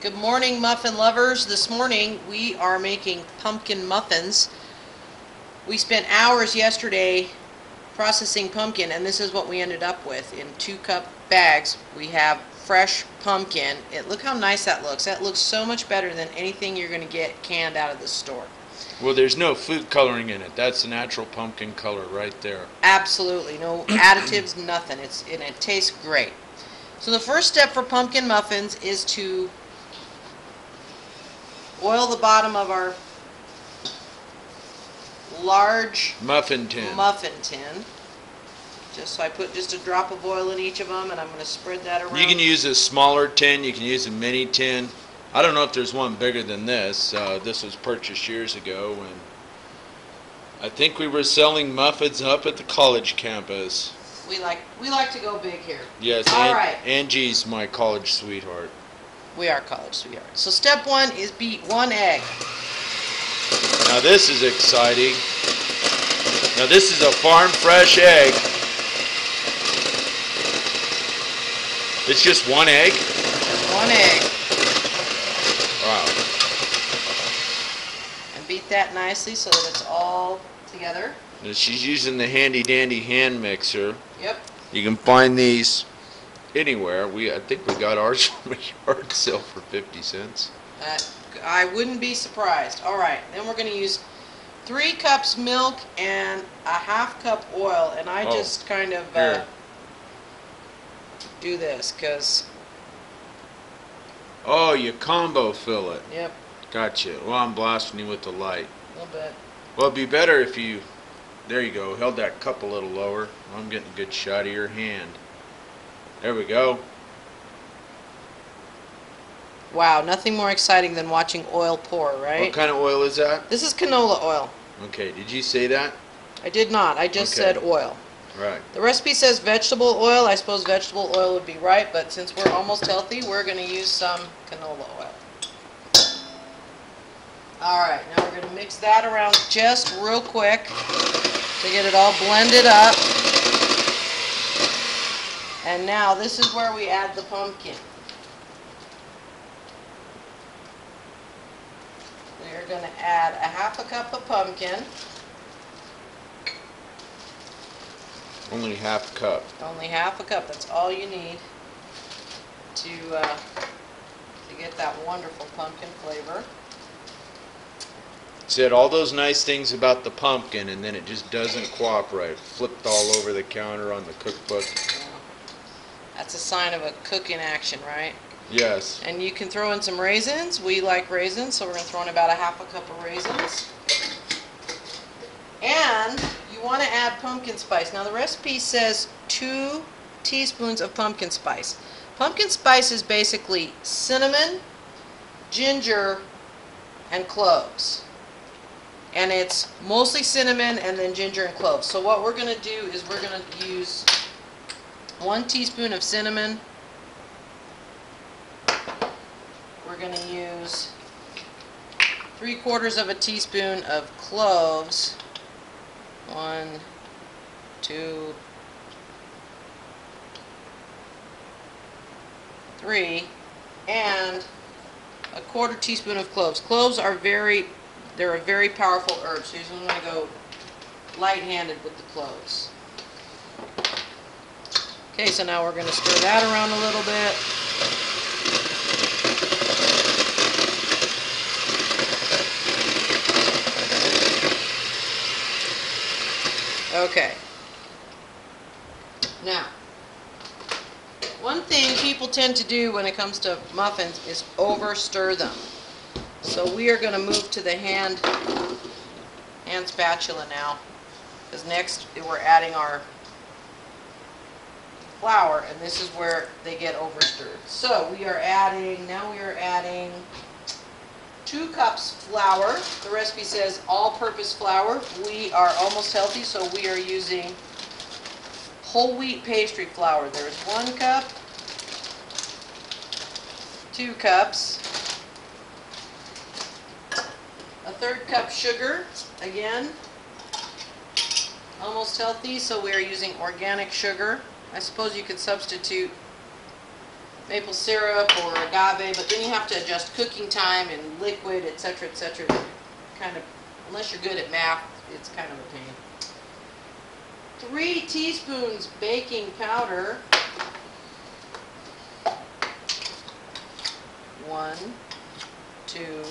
Good morning, muffin lovers. This morning we are making pumpkin muffins. We spent hours yesterday processing pumpkin, and this is what we ended up with. In 2-cup bags, we have fresh pumpkin. Look how nice that looks. That looks so much better than anything you're going to get canned out of the store. Well, there's no food coloring in it. That's the natural pumpkin color right there. Absolutely. No additives, nothing. And it tastes great. So the first step for pumpkin muffins is to oil the bottom of our large muffin tin. So I put just a drop of oil in each of them, and I'm going to spread that around. You can use a smaller tin. You can use a mini tin. I don't know if there's one bigger than this. This was purchased years ago, and I think we were selling muffins up at the college campus. We like to go big here. Yes, all right. Angie's my college sweetheart. We are college sweethearts. So step 1 is beat 1 egg. Now this is exciting. Now this is a farm fresh egg. It's just 1 egg? Just 1 egg. Wow. And beat that nicely so that it's all together. Now she's using the handy dandy hand mixer. Yep. You can find these anywhere. I think we got ours from a yard sale for 50 cents. I wouldn't be surprised. Alright, then we're going to use 3 cups milk and a 1/2 cup oil. And I just kind of do this because... Oh, you combo fill it. Yep. Gotcha. Well, I'm blasting you with the light. A little bit. Well, it'd be better if you... There you go. Held that cup a little lower. I'm getting a good shot of your hand. There we go. Wow, nothing more exciting than watching oil pour, right? What kind of oil is that? This is canola oil. Okay, did you say that? I did not. I just said oil. Right. The recipe says vegetable oil. I suppose vegetable oil would be right, but since we're almost healthy, we're going to use some canola oil. Alright, now we're going to mix that around just real quick to get it all blended up. And now this is where we add the pumpkin. We're going to add a 1/2 cup of pumpkin. Only 1/2 cup. Only 1/2 cup. That's all you need to get that wonderful pumpkin flavor. Said all those nice things about the pumpkin, and then it just doesn't cooperate. Flipped all over the counter on the cookbook. Yeah. That's a sign of a cook in action, right? Yes. And you can throw in some raisins. We like raisins, so we're going to throw in about a 1/2 cup of raisins. And you want to add pumpkin spice. Now the recipe says 2 teaspoons of pumpkin spice. Pumpkin spice is basically cinnamon, ginger, and cloves. And it's mostly cinnamon and then ginger and cloves. So what we're going to do is we're going to use 1 teaspoon of cinnamon. We're going to use 3/4 of a teaspoon of cloves. 1, 2, 3, and a 1/4 teaspoon of cloves. Cloves are they're a very powerful herb, so you're going to go light-handed with the cloves. Okay, so now we're going to stir that around a little bit. Okay. Now, one thing people tend to do when it comes to muffins is over stir them. So we are going to move to the hand spatula now, because next we're adding our flour, and this is where they get over stirred. So we are adding 2 cups flour. The recipe says all-purpose flour. We are almost healthy, so we are using whole wheat pastry flour. There's 1 cup, 2 cups, a 1/3 cup sugar, again, almost healthy, so we are using organic sugar. I suppose you could substitute maple syrup or agave, but then you have to adjust cooking time and liquid, etc., etc. Kind of, unless you're good at math, it's kind of a pain. 3 teaspoons baking powder. 1, 2,